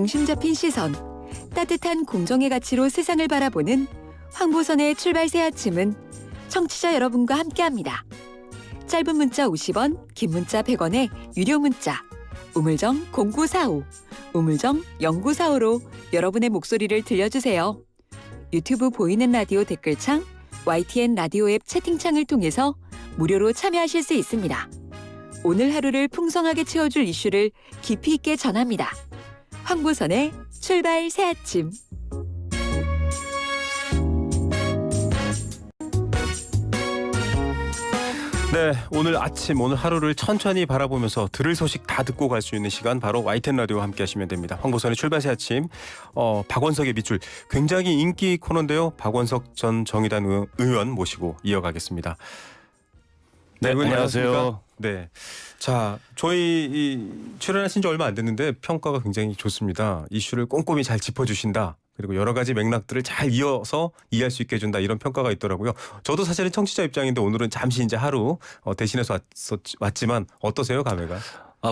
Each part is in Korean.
중심 잡힌 시선, 따뜻한 공정의 가치로 세상을 바라보는 황보선의 출발 새 아침은 청취자 여러분과 함께합니다. 짧은 문자 50원, 긴 문자 100원의 유료 문자 우물정 0945, 우물정 0945로 여러분의 목소리를 들려주세요. 유튜브 보이는 라디오 댓글창, YTN 라디오 앱 채팅창을 통해서 무료로 참여하실 수 있습니다. 오늘 하루를 풍성하게 채워줄 이슈를 깊이 있게 전합니다. 황보선의 출발 새 아침. 네, 오늘 아침, 오늘 하루를 천천히 바라보면서 들을 소식 다 듣고 갈 수 있는 시간, 바로 YTN 라디오와 함께 하시면 됩니다. 황보선의 출발 새 아침, 박원석의 밑줄, 굉장히 인기 코너인데요. 박원석 전 정의당 의원 모시고 이어가겠습니다. 네, 의원님 안녕하세요. 네, 자, 저희 출연하신 지 얼마 안 됐는데 평가가 굉장히 좋습니다. 이슈를 꼼꼼히 잘 짚어주신다. 그리고 여러 가지 맥락들을 잘 이어서 이해할 수 있게 해준다, 이런 평가가 있더라고요. 저도 사실은 청취자 입장인데 오늘은 잠시 이제 하루 대신해서 왔지만 어떠세요, 감회가?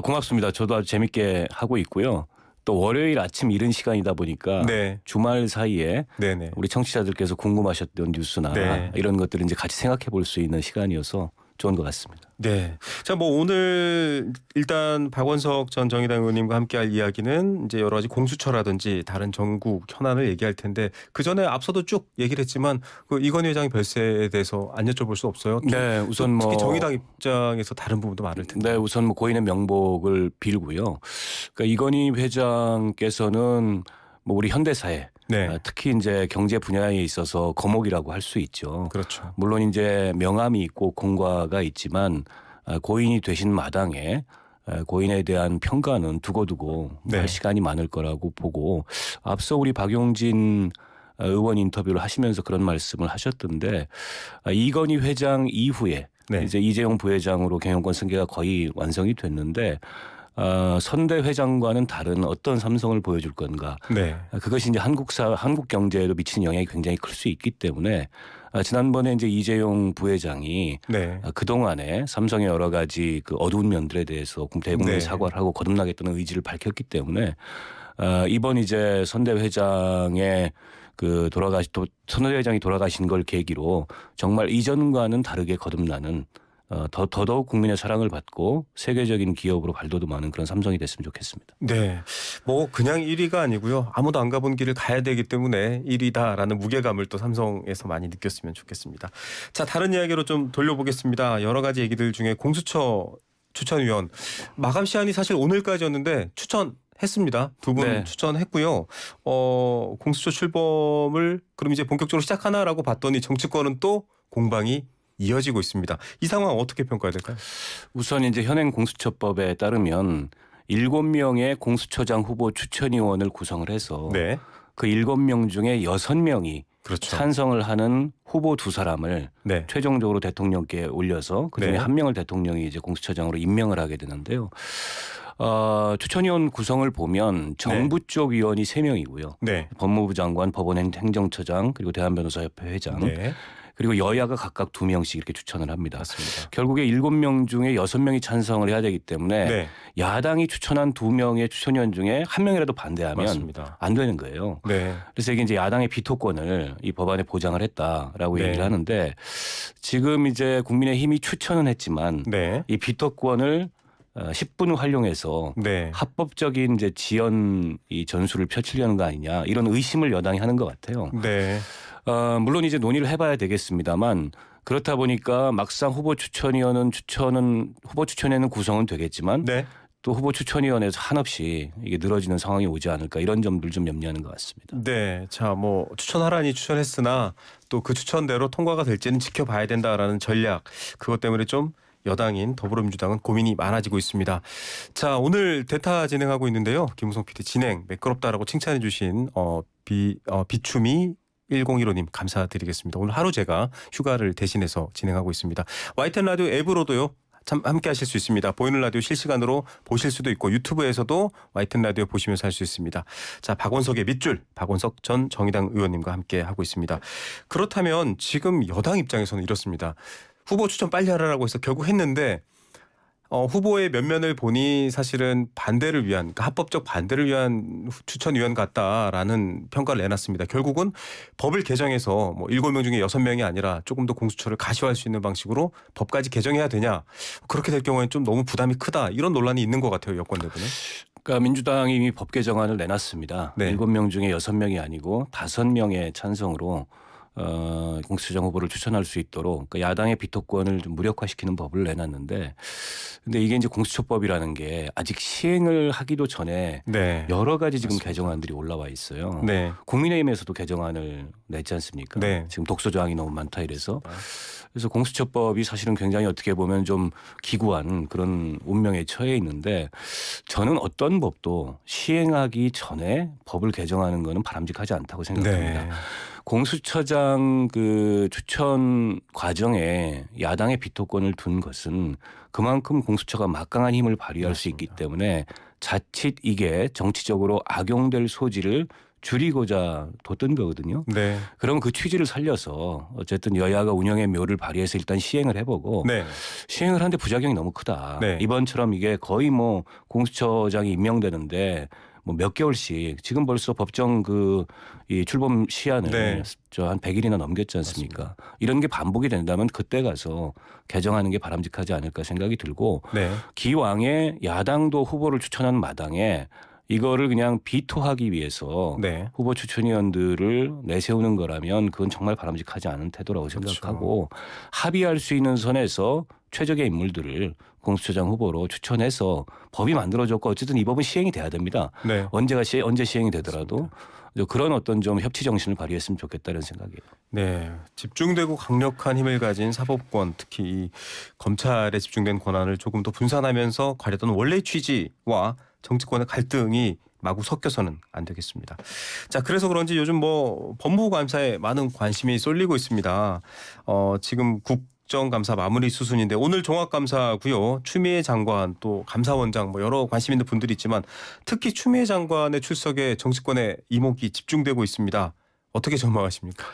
고맙습니다. 저도 아주 재밌게 하고 있고요. 또 월요일 아침 이른 시간이다 보니까 네. 주말 사이에 네네. 우리 청취자들께서 궁금하셨던 뉴스나 네. 이런 것들을 이제 같이 생각해 볼 수 있는 시간이어서 좋은 것 같습니다. 네. 자, 뭐 오늘 일단 박원석 전 정의당 의원님과 함께할 이야기는 이제 여러 가지 공수처라든지 다른 전국 현안을 얘기할 텐데, 그 전에 앞서도 쭉 얘기를 했지만 그 이건희 회장의 별세에 대해서 안 여쭤볼 수 없어요. 네, 우선 특히 정의당 입장에서 다른 부분도 많을 텐데. 네, 우선 뭐 고인의 명복을 빌고요. 그러니까 이건희 회장께서는 뭐 우리 현대사회, 네. 특히 이제 경제 분야에 있어서 거목이라고 할 수 있죠. 그렇죠. 물론 이제 명함이 있고 공과가 있지만 고인이 되신 마당에 고인에 대한 평가는 두고두고 네. 할 시간이 많을 거라고 보고, 앞서 우리 박용진 의원 인터뷰를 하시면서 그런 말씀을 하셨던데, 이건희 회장 이후에 네. 이제 이재용 부회장으로 경영권 승계가 거의 완성이 됐는데 선대 회장과는 다른 어떤 삼성을 보여줄 건가. 네. 그것이 이제 한국 경제에도 미치는 영향이 굉장히 클 수 있기 때문에 지난번에 이제 이재용 부회장이 네. 그동안에 삼성의 여러 가지 그 어두운 면들에 대해서 대국민 네. 사과를 하고 거듭나겠다는 의지를 밝혔기 때문에 이번 이제 선대 회장의 선대 회장이 돌아가신 걸 계기로 정말 이전과는 다르게 거듭나는 더더욱 국민의 사랑을 받고 세계적인 기업으로 발돋움하는 그런 삼성이 됐으면 좋겠습니다. 네. 뭐 그냥 1위가 아니고요. 아무도 안 가본 길을 가야 되기 때문에 1위다라는 무게감을 또 삼성에서 많이 느꼈으면 좋겠습니다. 자, 다른 이야기로 좀 돌려보겠습니다. 여러 가지 얘기들 중에 공수처 추천위원 마감 시한이 사실 오늘까지였는데 추천했습니다. 두 분 네. 추천했고요. 공수처 출범을 그럼 이제 본격적으로 시작하나라고 봤더니 정치권은 또 공방이 이어지고 있습니다. 이 상황 어떻게 평가해야 될까요? 우선 이제 현행 공수처법에 따르면 7명의 공수처장 후보 추천위원을 구성을 해서 네. 그 7명 중에 6명이 그렇죠. 찬성을 하는 후보 2사람을 네. 최종적으로 대통령께 올려서 그중에 네. 1명을 대통령이 이제 공수처장으로 임명을 하게 되는데요. 추천위원 구성을 보면 정부 쪽 위원이 3명이고요. 네. 법무부 장관, 법원 행정처장, 그리고 대한변호사협회 회장, 네. 그리고 여야가 각각 2명씩 이렇게 추천을 합니다. 맞습니다. 결국에 7명 중에 6명이 찬성을 해야 되기 때문에 네. 야당이 추천한 2명의 추천위원 중에 1명이라도 반대하면 맞습니다. 안 되는 거예요. 네. 그래서 이게 이제 야당의 비토권을 이 법안에 보장을 했다라고 네. 얘기를 하는데, 지금 이제 국민의힘이 추천은 했지만 네. 이 비토권을 10분 활용해서 네. 합법적인 이제 지연 이 전술을 펼치려는 거 아니냐, 이런 의심을 여당이 하는 것 같아요. 네. 물론 이제 논의를 해봐야 되겠습니다만, 그렇다 보니까 막상 후보 추천위원회는 구성은 되겠지만 네. 또 후보 추천위원회에서 한없이 이게 늘어지는 상황이 오지 않을까, 이런 점들 좀 염려하는 것 같습니다. 네. 자, 뭐 추천하라니 추천했으나 또 그 추천대로 통과가 될지는 지켜봐야 된다라는 전략, 그것 때문에 좀 여당인 더불어민주당은 고민이 많아지고 있습니다. 자, 오늘 대타 진행하고 있는데요. 김우성 PD 진행 매끄럽다라고 칭찬해 주신 비춤이 1015님 감사드리겠습니다. 오늘 하루 제가 휴가를 대신해서 진행하고 있습니다. YTN 라디오 앱으로도요. 참 함께 하실 수 있습니다. 보이는 라디오 실시간으로 보실 수도 있고 유튜브에서도 YTN 라디오 보시면서 할 수 있습니다. 자, 박원석의 밑줄, 박원석 전 정의당 의원님과 함께 하고 있습니다. 그렇다면 지금 여당 입장에서는 이렇습니다. 후보 추천 빨리 하라고 해서 결국 했는데 후보의 면면을 보니 사실은 반대를 위한 그러니까 합법적 반대를 위한 추천위원 같다라는 평가를 내놨습니다. 결국은 법을 개정해서 뭐 7명 중에 6명이 아니라 조금 더 공수처를 가시화할 수 있는 방식으로 법까지 개정해야 되냐. 그렇게 될 경우에는 좀 너무 부담이 크다. 이런 논란이 있는 것 같아요. 여권 내부는. 그러니까 민주당이 이미 법 개정안을 내놨습니다. 네. 7명 중에 6명이 아니고 5명의 찬성으로 공수처장 후보를 추천할 수 있도록 그러니까 야당의 비토권을 좀 무력화시키는 법을 내놨는데 근데 이게 이제 공수처법이라는 게 아직 시행을 하기도 전에 네. 여러 가지 지금 맞습니다. 개정안들이 올라와 있어요. 네. 국민의힘에서도 개정안을 냈지 않습니까? 네. 지금 독소 조항이 너무 많다 이래서. 그래서 공수처법이 사실은 굉장히 어떻게 보면 좀 기구한 그런 운명에 처해 있는데 저는 어떤 법도 시행하기 전에 법을 개정하는 거는 바람직하지 않다고 생각합니다. 네. 공수처장 그 추천 과정에 야당의 비토권을 둔 것은 그만큼 공수처가 막강한 힘을 발휘할 수 있기 때문에 자칫 이게 정치적으로 악용될 소지를 줄이고자 뒀던 거거든요. 네. 그럼 그 취지를 살려서 어쨌든 여야가 운영의 묘를 발휘해서 일단 시행을 해보고 네. 시행을 하는데 부작용이 너무 크다. 네. 이번처럼 이게 거의 뭐 공수처장이 임명되는데 뭐 몇 개월씩 지금 벌써 법정 이 출범 시한을 네. 저 한 100일이나 넘겼지 않습니까? 이런 게 반복이 된다면 그때 가서 개정하는 게 바람직하지 않을까 생각이 들고 네. 기왕에 야당도 후보를 추천한 마당에 이거를 그냥 비토하기 위해서 네. 후보 추천위원들을 내세우는 거라면 그건 정말 바람직하지 않은 태도라고 생각하고 합의할 수 있는 선에서 최적의 인물들을 공수처장 후보로 추천해서 법이 만들어졌고 어쨌든 이 법은 시행이 돼야 됩니다. 네. 언제 시행이 되더라도 그런 어떤 좀 협치 정신을 발휘했으면 좋겠다는 생각이에요. 네, 집중되고 강력한 힘을 가진 사법권, 특히 이 검찰에 집중된 권한을 조금 더 분산하면서 가려던 원래 취지와 정치권의 갈등이 마구 섞여서는 안 되겠습니다. 자, 그래서 그런지 요즘 뭐 법무부 감사에 많은 관심이 쏠리고 있습니다. 지금 국정감사 마무리 수순인데 오늘 종합감사고요. 추미애 장관 또 감사원장 뭐 여러 관심 있는 분들이 있지만 특히 추미애 장관의 출석에 정치권의 이목이 집중되고 있습니다. 어떻게 전망하십니까?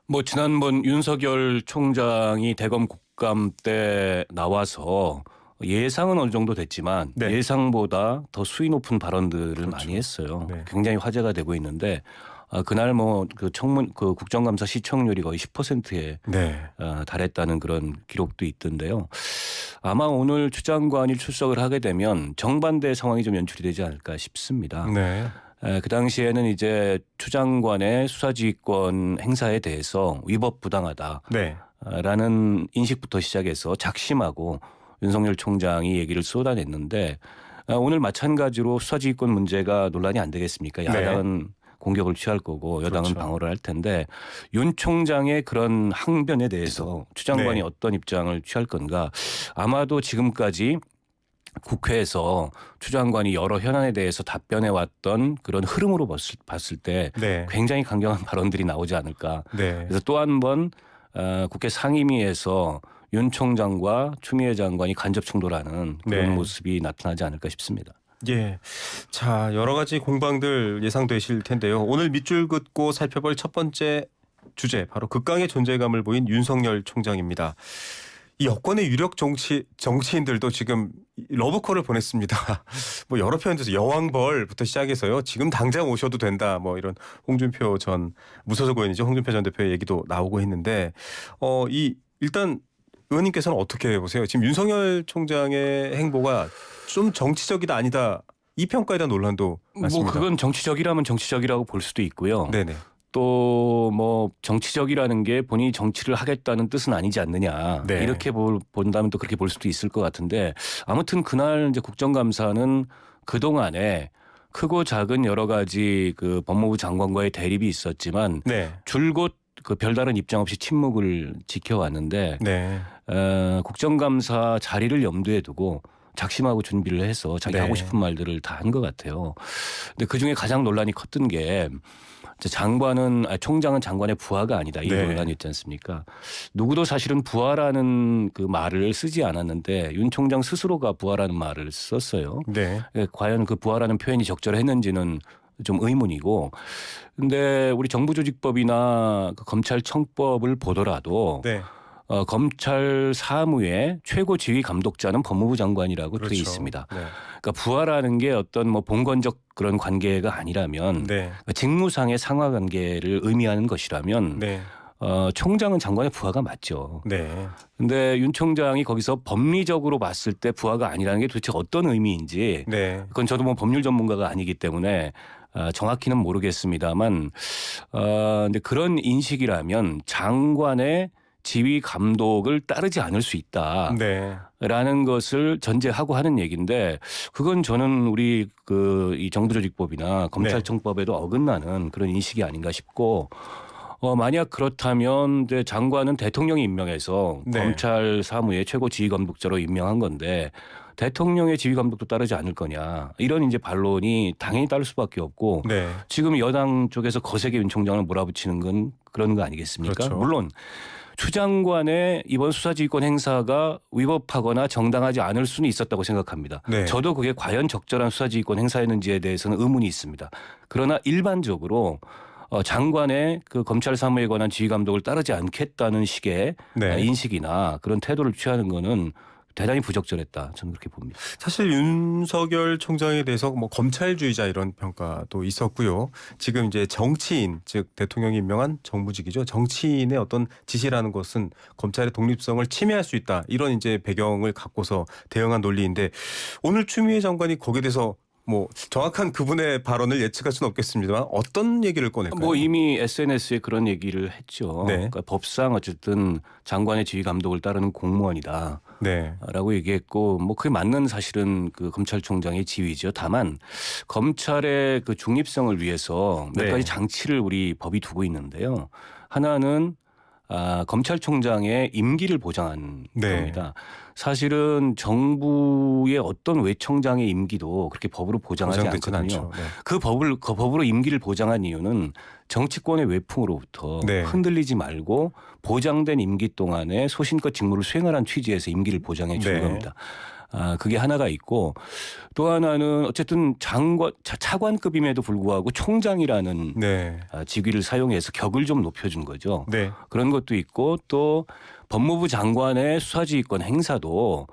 뭐 지난번 윤석열 총장이 대검 국감 때 나와서 예상은 어느 정도 됐지만 네. 예상보다 더 수위 높은 발언들을 그렇죠. 많이 했어요. 네. 굉장히 화제가 되고 있는데 그날 뭐 그 국정감사 시청률이 거의 10%에 네. 달했다는 그런 기록도 있던데요. 아마 오늘 추 장관이 출석을 하게 되면 정반대 상황이 좀 연출이 되지 않을까 싶습니다. 네. 그 당시에는 이제 추 장관의 수사지휘권 행사에 대해서 위법 부당하다라는 인식부터 시작해서 작심하고 윤석열 총장이 얘기를 쏟아냈는데 오늘 마찬가지로 수사지휘권 문제가 논란이 안 되겠습니까? 야당은 공격을 취할 거고 여당은 그렇죠. 방어를 할 텐데 윤 총장의 그런 항변에 대해서 추 장관이 네. 어떤 입장을 취할 건가 아마도 지금까지 국회에서 추 장관이 여러 현안에 대해서 답변해 왔던 그런 흐름으로 봤을 때 네. 굉장히 강경한 발언들이 나오지 않을까. 네. 그래서 또 한 번 국회 상임위에서 윤 총장과 추미애 장관이 간접 충돌하는 그런 네. 모습이 나타나지 않을까 싶습니다. 예. 자, 여러 가지 공방들 예상되실 텐데요. 오늘 밑줄 긋고 살펴볼 첫 번째 주제 바로 극강의 존재감을 보인 윤석열 총장입니다. 이 여권의 유력 정치인들도 지금 러브콜을 보냈습니다. 뭐 여러 표현에서 여왕벌부터 시작해서요. 지금 당장 오셔도 된다. 뭐 이런 홍준표 전 무소속 의원이죠. 홍준표 전 대표의 얘기도 나오고 했는데 일단 의원님께서는 어떻게 보세요? 지금 윤석열 총장의 행보가 좀 정치적이다 아니다 이 평가에 대한 논란도 많습니다. 뭐 그건 정치적이라면 정치적이라고 볼 수도 있고요. 네네. 또 뭐 정치적이라는 게 본인이 정치를 하겠다는 뜻은 아니지 않느냐 네. 이렇게 본다면 또 그렇게 볼 수도 있을 것 같은데 아무튼 그날 이제 국정감사는 그 동안에 크고 작은 여러 가지 그 법무부 장관과의 대립이 있었지만 네. 줄곧 그 별다른 입장 없이 침묵을 지켜왔는데 네. 국정감사 자리를 염두에 두고 작심하고 준비를 해서 자기 네. 하고 싶은 말들을 다 한 것 같아요. 근데 그중에 가장 논란이 컸던 게 총장은 장관의 부하가 아니다. 이 네. 논란이 있지 않습니까? 누구도 사실은 부하라는 그 말을 쓰지 않았는데 윤 총장 스스로가 부하라는 말을 썼어요. 네. 과연 그 부하라는 표현이 적절했는지는 좀 의문이고. 근데 우리 정부조직법이나 그 검찰청법을 보더라도 네. 검찰 사무의 최고 지휘 감독자는 법무부 장관이라고 그렇죠. 되어 있습니다. 네. 그러니까 부하라는 게 어떤 뭐 본건적 그런 관계가 아니라면 네. 그러니까 직무상의 상하 관계를 의미하는 것이라면 네. 총장은 장관의 부하가 맞죠. 네. 근데 윤 총장이 거기서 법리적으로 봤을 때 부하가 아니라는 게 도대체 어떤 의미인지 네. 그건 저도 뭐 법률 전문가가 아니기 때문에 정확히는 모르겠습니다만 근데 그런 인식이라면 장관의 지휘 감독을 따르지 않을 수 있다라는 네. 것을 전제하고 하는 얘기인데 그건 저는 우리 이 정부조직법이나 검찰청법에도 어긋나는 그런 인식이 아닌가 싶고 만약 그렇다면 이제 장관은 대통령이 임명해서 네. 검찰 사무의 최고 지휘 감독자로 임명한 건데 대통령의 지휘 감독도 따르지 않을 거냐 이런 이제 반론이 당연히 따를 수밖에 없고 네. 지금 여당 쪽에서 거세게 윤 총장을 몰아붙이는 건 그런 거 아니겠습니까? 그렇죠. 물론 추 장관의 이번 수사지휘권 행사가 위법하거나 정당하지 않을 수는 있었다고 생각합니다. 네. 저도 그게 과연 적절한 수사지휘권 행사였는지에 대해서는 의문이 있습니다. 그러나 일반적으로 장관의 그 검찰 사무에 관한 지휘 감독을 따르지 않겠다는 식의 네. 인식이나 그런 태도를 취하는 거는 대단히 부적절했다. 저는 그렇게 봅니다. 사실 윤석열 총장에 대해서 뭐 검찰주의자 이런 평가도 있었고요. 지금 이제 정치인 즉 대통령이 임명한 정무직이죠. 정치인의 어떤 지시라는 것은 검찰의 독립성을 침해할 수 있다. 이런 이제 배경을 갖고서 대응한 논리인데 오늘 추미애 장관이 거기에 대해서 뭐 정확한 그분의 발언을 예측할 수는 없겠습니다만 어떤 얘기를 꺼낼까요? 뭐 이미 SNS에 그런 얘기를 했죠. 네. 그러니까 법상 어쨌든 장관의 지휘 감독을 따르는 공무원이다. 네. 라고 얘기했고 뭐 그게 맞는 사실은 그 검찰총장의 지위죠. 다만 검찰의 그 중립성을 위해서 몇 네. 가지 장치를 우리 법이 두고 있는데요. 하나는 검찰총장의 임기를 보장한 네. 겁니다. 사실은 정부의 어떤 외청장의 임기도 그렇게 법으로 보장하지 보장되지는 않거든요. 않죠. 네. 그 법으로 임기를 보장한 이유는 정치권의 외풍으로부터 네. 흔들리지 말고 보장된 임기 동안에 소신껏 직무를 수행하라는 취지에서 임기를 보장해 주는 네. 겁니다. 그게 하나가 있고 또 하나는 어쨌든 차관급임에도 불구하고 총장이라는 네. 직위를 사용해서 격을 좀 높여준 거죠. 네. 그런 것도 있고 또 법무부 장관의 수사지휘권 행사도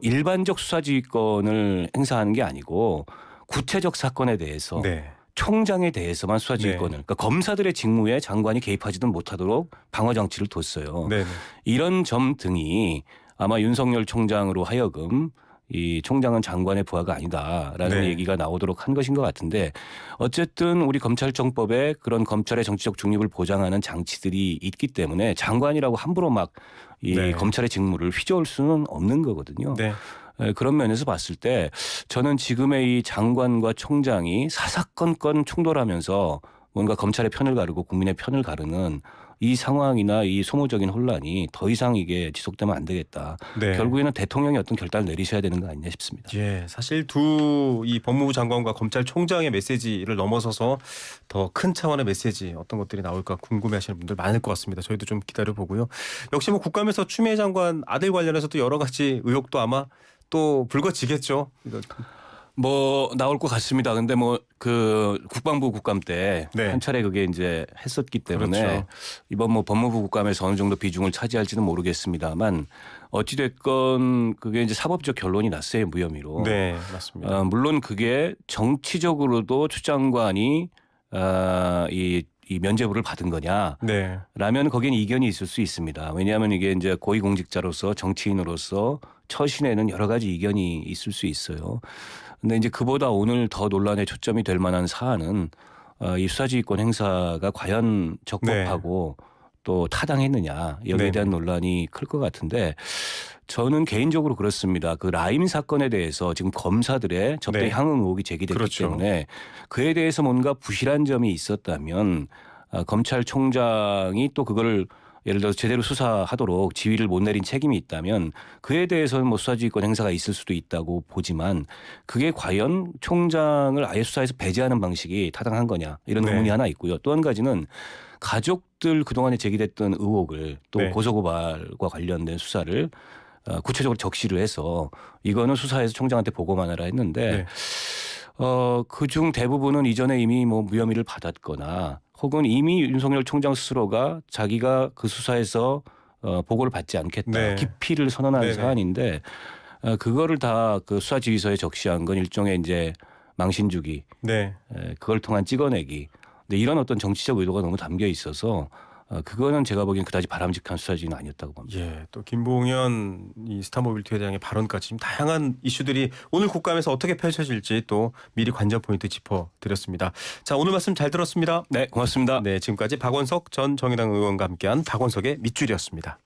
일반적 수사지휘권을 행사하는 게 아니고 구체적 사건에 대해서 네. 총장에 대해서만 수사지휘권을 그러니까 검사들의 직무에 장관이 개입하지는 못하도록 방어 장치를 뒀어요. 네. 이런 점 등이 아마 윤석열 총장으로 하여금 이 총장은 장관의 부하가 아니다라는 네. 얘기가 나오도록 한 것인 것 같은데 어쨌든 우리 검찰청법에 그런 검찰의 정치적 중립을 보장하는 장치들이 있기 때문에 장관이라고 함부로 막 이 네. 검찰의 직무를 휘저을 수는 없는 거거든요. 네. 그런 면에서 봤을 때 저는 지금의 이 장관과 총장이 사사건건 충돌하면서 뭔가 검찰의 편을 가르고 국민의 편을 가르는 이 상황이나 이 소모적인 혼란이 더 이상 이게 지속되면 안 되겠다. 네. 결국에는 대통령이 어떤 결단을 내리셔야 되는 거 아니냐 싶습니다. 예, 사실 두 이 법무부 장관과 검찰총장의 메시지를 넘어서서 더 큰 차원의 메시지 어떤 것들이 나올까 궁금해하시는 분들 많을 것 같습니다. 저희도 좀 기다려 보고요. 역시 뭐 국감에서 추미애 장관 아들 관련해서도 여러 가지 의혹도 아마 또 불거지겠죠. 뭐 나올 것 같습니다. 근데 뭐 그 국방부 국감 때 한 네. 차례 그게 이제 했었기 때문에 그렇죠. 이번 뭐 법무부 국감에서 어느 정도 비중을 차지할지는 모르겠습니다만 어찌 됐건 그게 이제 사법적 결론이 났어요, 무혐의로. 네, 맞습니다. 물론 그게 정치적으로도 추 장관이 이 면죄부를 받은 거냐? 네. 라면 거기엔 이견이 있을 수 있습니다. 왜냐하면 이게 이제 고위공직자로서 정치인으로서 처신에는 여러 가지 이견이 있을 수 있어요. 근데 이제 그보다 오늘 더 논란의 초점이 될 만한 사안은 이 수사지휘권 행사가 과연 적법하고 또 타당했느냐 여기에 네. 대한 논란이 클 것 같은데 저는 개인적으로 그렇습니다. 그 라임 사건에 대해서 지금 검사들의 접대 네. 향응 의혹이 제기됐기 그렇죠. 때문에 그에 대해서 뭔가 부실한 점이 있었다면 검찰총장이 또 그걸 예를 들어서 제대로 수사하도록 지휘를 못 내린 책임이 있다면 그에 대해서는 뭐 수사지휘권 행사가 있을 수도 있다고 보지만 그게 과연 총장을 아예 수사에서 배제하는 방식이 타당한 거냐 이런 네. 의문이 하나 있고요. 또 한 가지는 가족들 그동안에 제기됐던 의혹을 또 네. 고소고발과 관련된 수사를 구체적으로 적시를 해서 이거는 수사에서 총장한테 보고만 하라 했는데 네. 그중 대부분은 이전에 이미 뭐 무혐의를 받았거나 혹은 이미 윤석열 총장 스스로가 자기가 그 수사에서 보고를 받지 않겠다. 네. 기피를 선언한 네네. 사안인데 그거를 다 그 수사지휘서에 적시한 건 일종의 이제 망신주기, 네. 그걸 통한 찍어내기. 근데 이런 어떤 정치적 의도가 너무 담겨 있어서 그거는 제가 보기엔 그다지 바람직한 수사지휘는 아니었다고 봅니다. 예, 또 김봉현 이 스타모빌티 회장의 발언까지 지금 다양한 이슈들이 오늘 국감에서 어떻게 펼쳐질지 또 미리 관전 포인트 짚어드렸습니다. 자, 오늘 말씀 잘 들었습니다. 네, 고맙습니다. 네, 지금까지 박원석 전 정의당 의원과 함께한 박원석의 밑줄이었습니다.